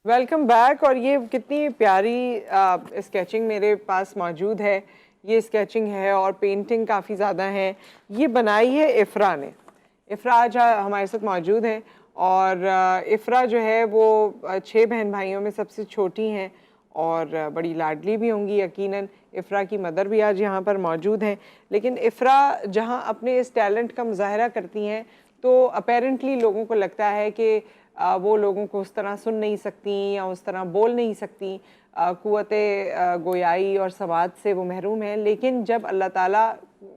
Welcome back. और ये कितनी प्यारी स्केचिंग मेरे पास मौजूद है। ये स्केचिंग है और पेंटिंग काफ़ी ज़्यादा है। ये बनाई है इफ़रा ने। इफ़रा आज हमारे साथ मौजूद है और इफ़रा जो है वो 6 बहन भाइयों में सबसे छोटी हैं और बड़ी लाडली भी होंगी यकीनन। इफ़रा की मदर भी आज यहाँ पर मौजूद हैं। लेकिन इफ़रा जहाँ अपने इस टैलेंट का मुजाहरा करती हैं तो अपेरेंटली लोगों को लगता है कि वो लोगों को उस तरह सुन नहीं सकती या उस तरह बोल नहीं सकती, क़ुव्वते गोयाई और सवाद से वो महरूम है। लेकिन जब अल्लाह ताला,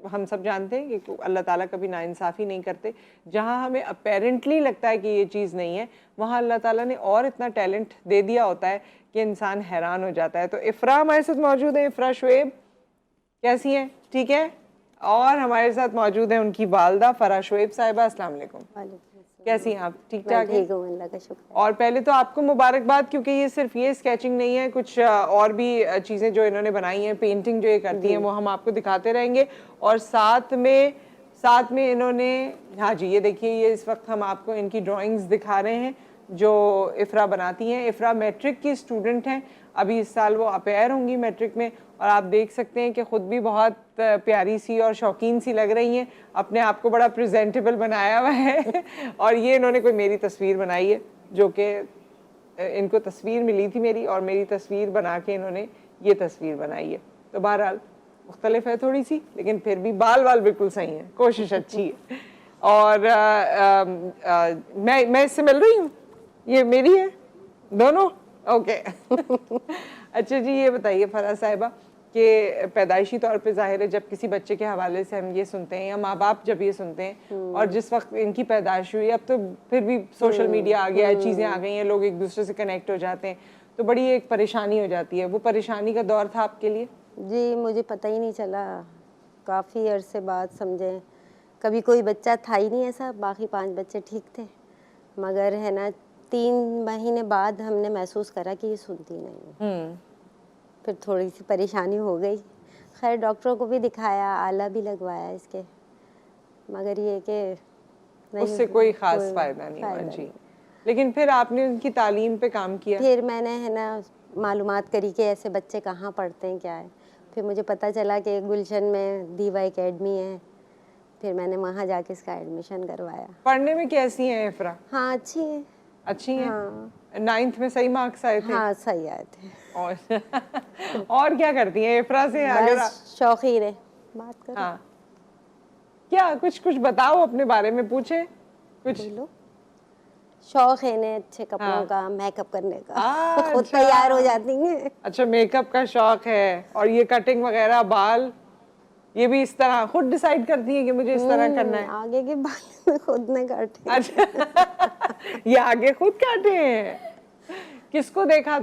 हम सब जानते हैं कि अल्लाह ताला कभी नाइंसाफ़ी नहीं करते, जहाँ हमें अपेरेंटली लगता है कि ये चीज़ नहीं है, वहाँ अल्लाह ताला ने और इतना टैलेंट दे दिया होता है कि इंसान हैरान हो जाता है। तो इफ़रा हमारे साथ मौजूद है। इफ़रा शुएब कैसी हैं? ठीक है। और हमारे साथ मौजूद है उनकी वालदा फ़रा शुएब साहिबा। अस्सलाम वालेकुम। कैसी हैं आप? ठीक ठाक हैं? अल्लाह का शुक्र। और पहले तो आपको मुबारकबाद, क्योंकि ये सिर्फ ये स्केचिंग नहीं है, कुछ और भी चीज़ें जो इन्होंने बनाई हैं, पेंटिंग जो ये करती हैं, वो हम आपको दिखाते रहेंगे। और साथ में इन्होंने, हाँ जी, ये देखिए, ये इस वक्त हम आपको इनकी ड्राइंग्स दिखा रहे हैं जो इफ़रा बनाती हैं। इफ़रा मैट्रिक की स्टूडेंट हैं, अभी इस साल वो अपेयर होंगी मैट्रिक में। और आप देख सकते हैं कि ख़ुद भी बहुत प्यारी सी और शौकीन सी लग रही हैं। अपने आप को बड़ा प्रेजेंटेबल बनाया हुआ है। और ये इन्होंने कोई मेरी तस्वीर बनाई है, जो कि इनको तस्वीर मिली थी मेरी, और मेरी तस्वीर बना के इन्होंने ये तस्वीर बनाई है। तो बहरहाल मुख्तलिफ है थोड़ी सी, लेकिन फिर भी बाल बिल्कुल सही हैं, कोशिश अच्छी है। और मैं इससे मिल रही हूँ, ये मेरी है दोनों। ओके। अच्छा जी, ये बताइए फ़रा साहिबा कि पैदाइशी तौर पे ज़ाहिर है जब किसी बच्चे के हवाले से हम ये सुनते हैं या माँ बाप जब ये सुनते हैं, और जिस वक्त इनकी पैदाइश हुई, अब तो फिर भी सोशल मीडिया आ गया है, चीज़ें आ गई हैं, लोग एक दूसरे से कनेक्ट हो जाते हैं, तो बड़ी एक परेशानी हो जाती है। वो परेशानी का दौर था आपके लिए? जी, मुझे पता ही नहीं चला, काफ़ी अरसे बाद समझें। कभी कोई बच्चा था ही नहीं ऐसा, बाकी 5 बच्चे ठीक थे, मगर है ना 3 महीने बाद हमने महसूस करा कि ये सुनती नहीं है। फिर थोड़ी सी परेशानी हो गई। खैर डॉक्टरों को भी दिखाया, आला भी लगवाया इसके, मगर ये कि उससे कोई ख़ास फ़ायदा नहीं हुआ जी। लेकिन फिर आपने उनकी तालीम पे काम किया? फिर मैंने है ना मालूमात करी कि ऐसे बच्चे कहाँ पढ़ते हैं, क्या है। फिर मुझे पता चला कि गुलशन में दीवा एकेडमी है, फिर मैंने वहाँ जाके इसका एडमिशन करवाया। पढ़ने में कैसी हैं इफ़रा? हाँ, अच्छी है। अच्छी हैं? हाँ। 9th में सही मार्क्स आए थे? हाँ, सही आए थे। और क्या करती हैं इफ़रा से अगर? शौकीन है, बात करो। हाँ, क्या कुछ बताओ अपने बारे में, पूछे कुछ। बोलो। शौक है इन्हें अच्छे कपड़ों हाँ। का, मेकअप करने का। खुद अच्छा। तैयार हो जाती हैं। अच्छा, मेकअप का शौक है। और ये कटिंग वगैरह, बाल, ये भी इस तरह खुद डिसाइड करती है कि मुझे इस तरह करना है? आगे के बाल खुद ने काटे। अच्छा। ये आगे खुद काटे हैं? किसको देखा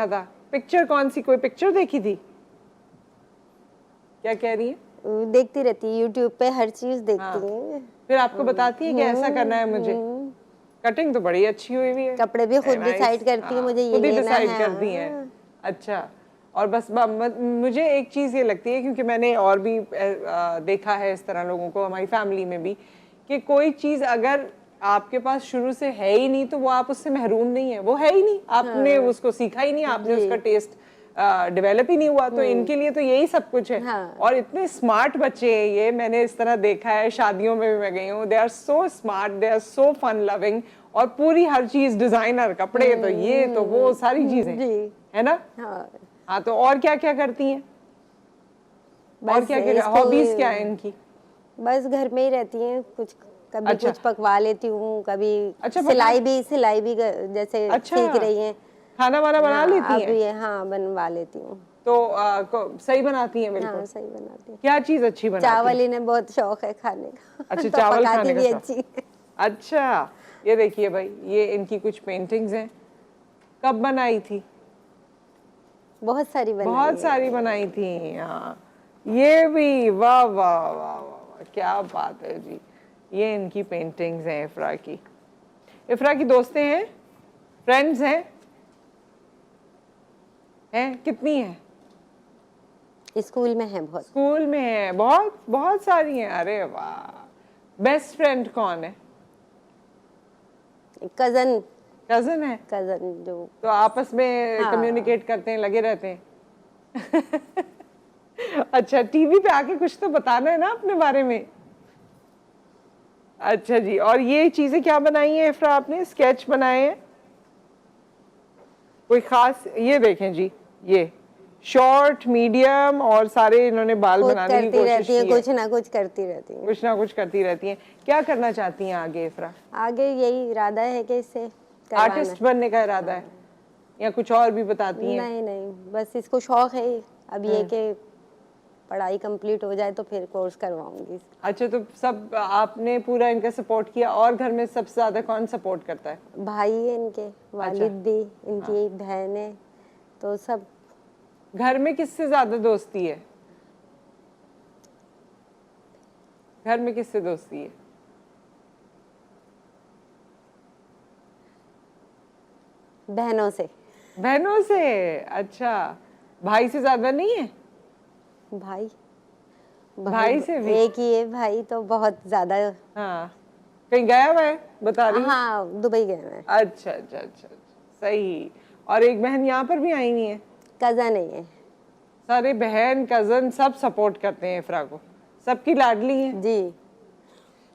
था? पिक्चर कौन सी, कोई पिक्चर देखी थी? क्या कह रही है? देखती रहती है यूट्यूब पे, हर चीज देखती है। फिर आपको बताती है कि ऐसा करना है मुझे? कटिंग तो बड़ी अच्छी हुई भी है। कपड़े भी खुद डिसाइड करती है, मुझे ये खुद ही लेना डिसाइड है। करती हैं। अच्छा। और बस मुझे एक चीज़ ये लगती है, क्योंकि मैंने और भी देखा है इस तरह लोगों को हमारी फैमिली में भी, कि कोई चीज़ अगर आपके पास शुरू से है ही नहीं तो वो आप उससे महरूम नहीं है, वो है ही नहीं, आपने उसको सीखा ही नहीं, आपने उसका टेस्ट डेवलप ही नहीं हुआ। तो इनके लिए तो यही सब कुछ है। हाँ। और इतने स्मार्ट बच्चे हैं ये, मैंने इस तरह देखा है, शादियों में भी मैं गई हूँ, they are so smart, they are so fun loving, और पूरी हर चीज डिजाइनर, कपड़े तो ये तो वो सारी चीजें, है ना? हाँ, तो और क्या क्या करती हैं? और क्या क्या हॉबीज क्या है इनकी? बस घर में ही रहती हैं, कभी कुछ पकवा लेती हूँ, कभी सिलाई भी जैसे सीख रही हैं। खाना वाना बना लेती हैं? अभी हाँ, बनवा लेती हूँ। तो सही बनाती हैं? बिल्कुल। हाँ, सही बनाती हैं। क्या चीज अच्छी बनाती हैं? चावल इन्हें बहुत शौक है खाने का। अच्छा, तो चावल पकाती खाने भी का अच्छी है। अच्छा, ये देखिए भाई, ये इनकी कुछ पेंटिंग्स हैं। कब बनाई थी? बहुत सारी बनाई थी। हाँ, ये भी, वाह वाह वाह वाह, क्या बात है जी। ये इनकी पेंटिंग्स हैं इफ़रा की। इफ़रा की दोस्तें हैं, फ्रेंड्स हैं कितनी हैं? स्कूल में है बहुत। स्कूल में है बहुत सारी हैं। अरे वाह। बेस्ट फ्रेंड कौन है? कजन कजन है? कज़न जो। तो आपस में हाँ। कम्युनिकेट करते हैं, लगे रहते हैं? अच्छा, टीवी पे आके कुछ तो बताना है ना अपने बारे में। अच्छा जी, और ये चीजें क्या बनाई हैं इफ्रा आपने? स्केच बनाए हैं कोई खास? ये देखें जी, ये शॉर्ट, मीडियम और सारे इन्होंने बाल खुद बनाने की करती कोशिश रहती है, की है। कुछ ना कुछ करती रहती है। कुछ ना कुछ करती रहती हैं। क्या करना चाहती हैं आगे इफ्रा? आगे यही इरादा है कि इससे आर्टिस्ट बनने का इरादा है या कुछ और भी बताती हैं? नहीं नहीं, बस इसको शौक है। अब ये कि पढ़ाई कंप्लीट हो जाए तो फिर कोर्स करवाऊंगी। अच्छा, तो सब आपने पूरा इनका सपोर्ट किया? और घर में सबसे ज्यादा कौन सपोर्ट करता है? भाई है इनके, वालिद भी, इनकी एक बहन है, तो सब। घर में किससे ज्यादा दोस्ती है? घर में किससे दोस्ती है? बहनों से। बहनों से? अच्छा, भाई से ज्यादा नहीं है? भाई भाई से भी? एक ही है भाई, तो बहुत ज्यादा। हाँ, कहीं गया हुआ है बता रही? हाँ, दुबई गए हैं। अच्छा अच्छा अच्छा, सही। और एक बहन यहाँ पर भी आई नहीं है? कज़न है ये। सारे बहन कजन सब सपोर्ट करते हैं इफ्रा को, सबकी लाडली है जी।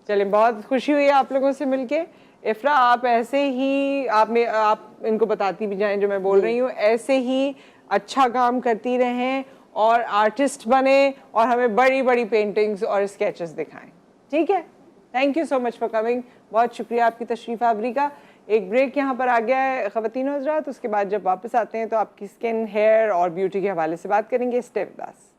चलें, बहुत खुशी हुई आप लोगों से मिलके। इफ्रा, आप ऐसे ही आप इनको बताती भी जाएं जो मैं बोल रही हूँ, ऐसे ही अच्छा काम करती रहें और आर्टिस्ट बने और हमें बड़ी बड़ी पेंटिंग्स और स्केचेस दिखाएं। ठीक है, thank you so much for coming. बहुत शुक्रिया आपकी तशरीफ़ आवरी का। एक ब्रेक यहाँ पर आ गया है ख़वातीन और हज़रात, उसके बाद जब वापस आते हैं तो आपकी स्किन, हेयर और ब्यूटी के हवाले से बात करेंगे। Stay with us.